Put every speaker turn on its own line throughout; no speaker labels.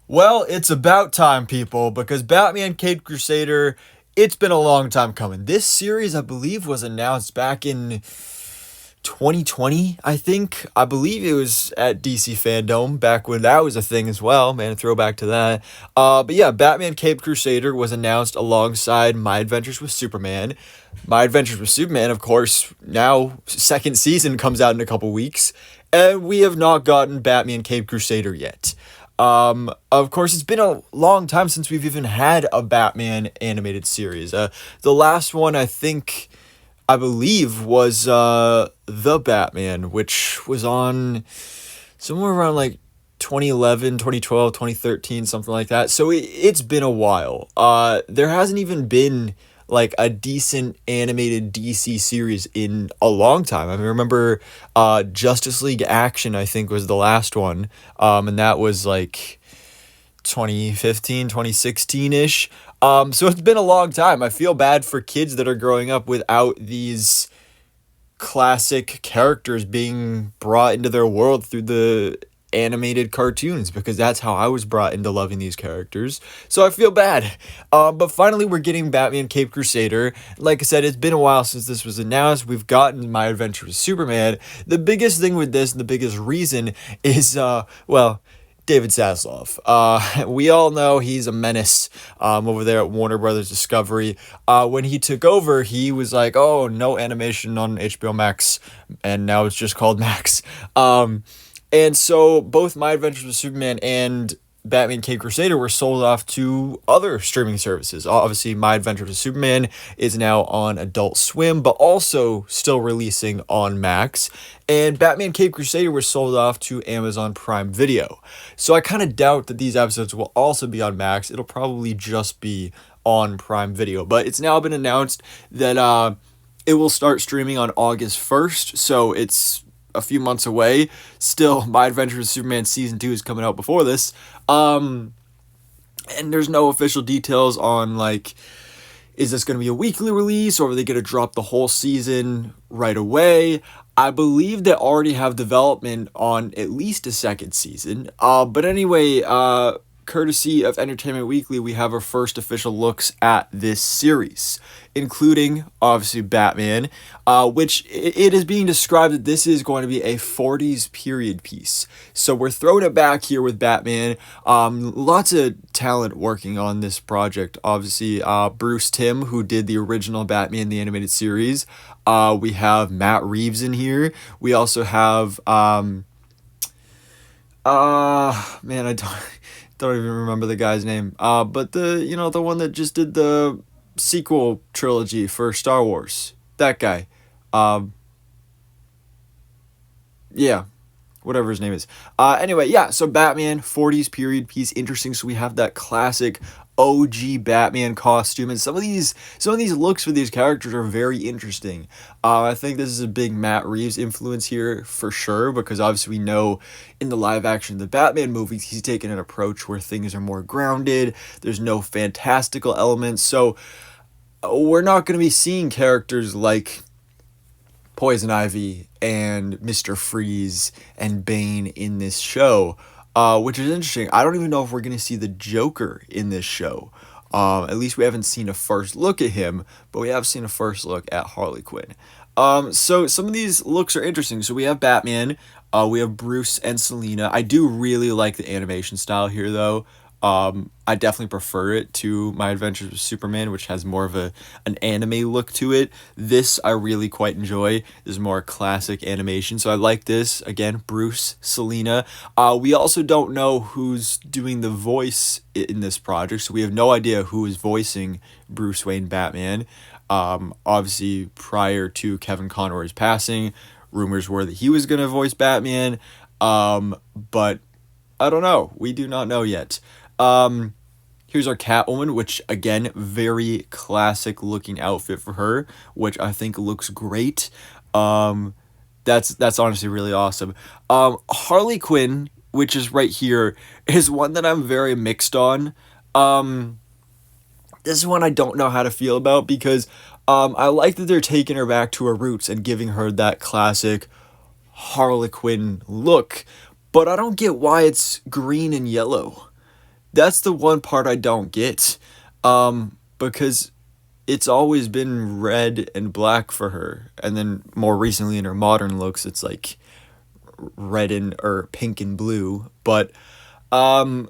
Well, it's about time, people, because Batman Caped Crusader, it's been a long time coming. This series, I believe, was announced back in 2020, I think. I believe it was at DC Fandom back when that was a thing as well. Man, a throwback to that. But yeah, Batman Caped Crusader was announced alongside My Adventures with Superman. My Adventures with Superman, of course, now second season comes out in a couple weeks, and we have not gotten Batman Caped Crusader yet. Of course, it's been a long time since we've even had a Batman animated series. The last one I believe was The Batman, which was on somewhere around like 2011, 2012, 2013, something like that. So it's been a while. There hasn't even been like a decent animated DC series in a long time. I mean, remember Justice League Action, I think, was the last one. And that was like 2015, 2016-ish. So it's been a long time. I feel bad for kids that are growing up without these classic characters being brought into their world through the animated cartoons, because that's how I was brought into loving these characters. So I feel bad. But finally we're getting Batman Caped Crusader. Like I said, it's been a while since this was announced. We've gotten My Adventure with Superman. The biggest thing with this, and the biggest reason is David Zaslav. We all know he's a menace over there at Warner Brothers Discovery. When he took over, he was like, oh, no animation on HBO Max, and now it's just called Max. And so both My Adventures with Superman and Batman Caped Crusader were sold off to other streaming services. Obviously, My Adventures with Superman is now on Adult Swim, but also still releasing on Max. And Batman Caped Crusader was sold off to Amazon Prime Video. So I kind of doubt that these episodes will also be on Max. It'll probably just be on Prime Video. But it's now been announced that it will start streaming on August 1st. So it's a few months away. Still, My Adventures with Superman Season 2 is coming out before this. And there's no official details on, like, is this going to be a weekly release, or are they going to drop the whole season right away? I believe they already have development on at least a second season. But anyway, courtesy of Entertainment Weekly, we have our first official looks at this series, including, obviously, Batman, which it is being described that this is going to be a 40s period piece. So we're throwing it back here with Batman. Lots of talent working on this project. Obviously, Bruce Timm, who did the original Batman, the animated series. We have Matt Reeves in here. We also have, man, I don't even remember the guy's name. But the one that just did the sequel trilogy for Star Wars. That guy. Yeah. Whatever his name is. Anyway, yeah, so Batman, 40s period piece, interesting. So we have that classic OG Batman costume, and some of these looks for these characters are very interesting. I think this is a big Matt Reeves influence here for sure, because obviously we know in the live action the Batman movies he's taken an approach where things are more grounded. There's no fantastical elements, so we're not going to be seeing characters like Poison Ivy and Mr. Freeze and Bane in this show, which is interesting. I don't even know if we're going to see the Joker in this show. At least we haven't seen a first look at him, but we have seen a first look at Harley Quinn. So some of these looks are interesting. So we have Batman, we have Bruce and Selina. I do really like the animation style here, though. I definitely prefer it to My Adventures with Superman, which has more of an anime look to it. This I really quite enjoy. This is more classic animation, so I like this. Again, Bruce, Selina. We also don't know who's doing the voice in this project, so we have no idea who is voicing Bruce Wayne Batman. Obviously, prior to Kevin Conroy's passing, rumors were that he was going to voice Batman, but I don't know. We do not know yet. Here's our Catwoman, which again, very classic looking outfit for her, which I think looks great. That's honestly really awesome. Harley Quinn, which is right here, is one that I'm very mixed on. This is one I don't know how to feel about, because I like that they're taking her back to her roots and giving her that classic Harley Quinn look, but I don't get why it's green and yellow. that's the one part I don't get. Because it's always been red and black for her. And then more recently in her modern looks, it's like red and or pink and blue. But um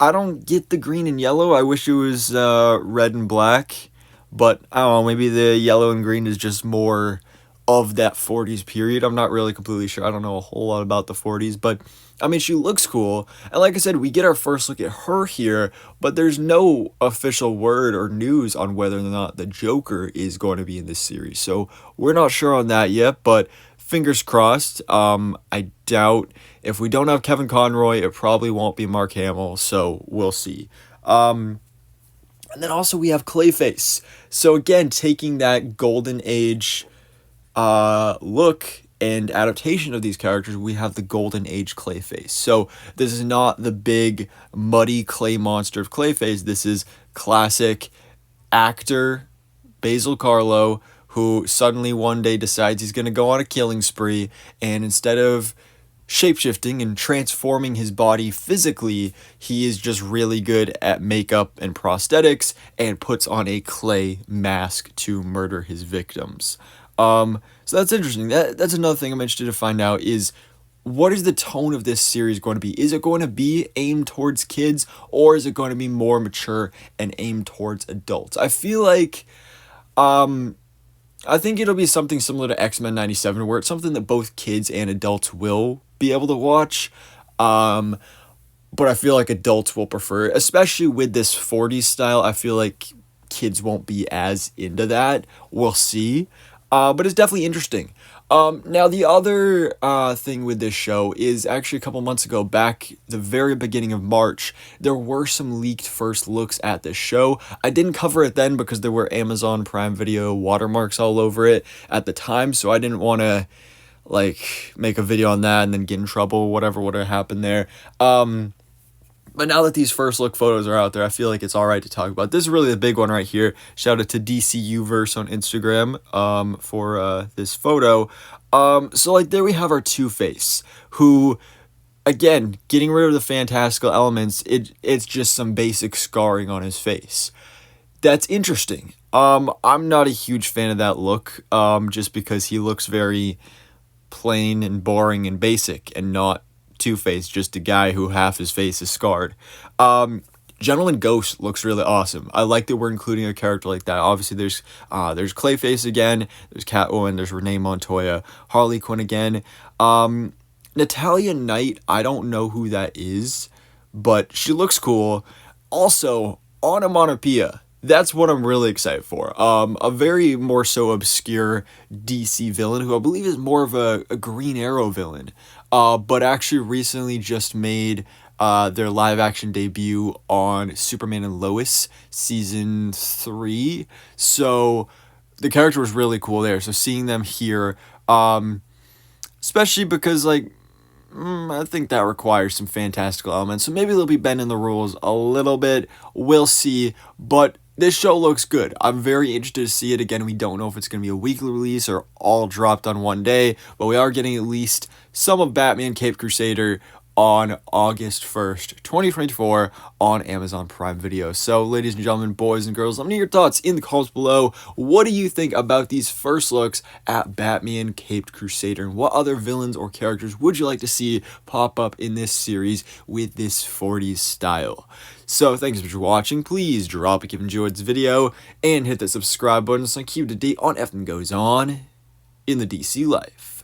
I don't get the green and yellow. I wish it was red and black, but I don't know. Maybe the yellow and green is just more of that 40s period. I'm not really completely sure. I don't know a whole lot about the 40s, but I mean, she looks cool. And like I said, we get our first look at her here, but there's no official word or news on whether or not the Joker is going to be in this series. So we're not sure on that yet, but fingers crossed. I doubt if we don't have Kevin Conroy, it probably won't be Mark Hamill, so we'll see. And then also we have Clayface. So again, taking that golden age look and adaptation of these characters, we have the golden age Clayface. So this is not the big muddy clay monster of Clayface. This is classic actor Basil Carlo, who suddenly one day decides he's going to go on a killing spree, and instead of shapeshifting and transforming his body physically, he is just really good at makeup and prosthetics and puts on a clay mask to murder his victims. So that's interesting. That's another thing I'm interested to find out is what is the tone of this series going to be? Is it going to be aimed towards kids, or is it going to be more mature and aimed towards adults? I feel like I think it'll be something similar to X-Men 97, where it's something that both kids and adults will be able to watch. But I feel like adults will prefer it, especially with this 40s style. I feel like kids won't be as into that. We'll see. But it's definitely interesting. Now, the other thing with this show is actually a couple months ago, back the very beginning of March, there were some leaked first looks at this show. I didn't cover it then because there were Amazon Prime Video watermarks all over it at the time, so I didn't want to like make a video on that and then get in trouble, whatever would have happened there. But now that these first look photos are out there, I feel like it's all right to talk about. This is really the big one right here. Shout out to DCUverse on Instagram for this photo. So like there we have our Two-Face, who, again, getting rid of the fantastical elements, it's just some basic scarring on his face. That's interesting. I'm not a huge fan of that look, just because he looks very plain and boring and basic and not Two-Face, just a guy who half his face is scarred. Gentleman Ghost looks really awesome. I like that we're including a character like that. Obviously, there's Clayface again, there's Catwoman, there's Renee Montoya, Harley Quinn again. Natalia Knight, I don't know who that is, but she looks cool. Also, Onomatopoeia. That's what I'm really excited for. A very more so obscure DC villain who I believe is more of a Green Arrow villain, but actually recently just made their live action debut on Superman and Lois season 3. So the character was really cool there. So seeing them here, especially because like I think that requires some fantastical elements. So maybe they'll be bending the rules a little bit. We'll see. But this show looks good. I'm very interested to see it. Again, we don't know if it's going to be a weekly release or all dropped on one day, but we are getting at least some of Batman Caped Crusader on August 1st, 2024 on Amazon Prime Video. So, ladies and gentlemen, boys and girls, let me know your thoughts in the comments below. What do you think about these first looks at Batman Caped Crusader? And what other villains or characters would you like to see pop up in this series with this 40s style? So, thanks for watching. Please drop a like if you enjoyed this video and hit that subscribe button so I can keep you up to date on everything goes on in the DC life.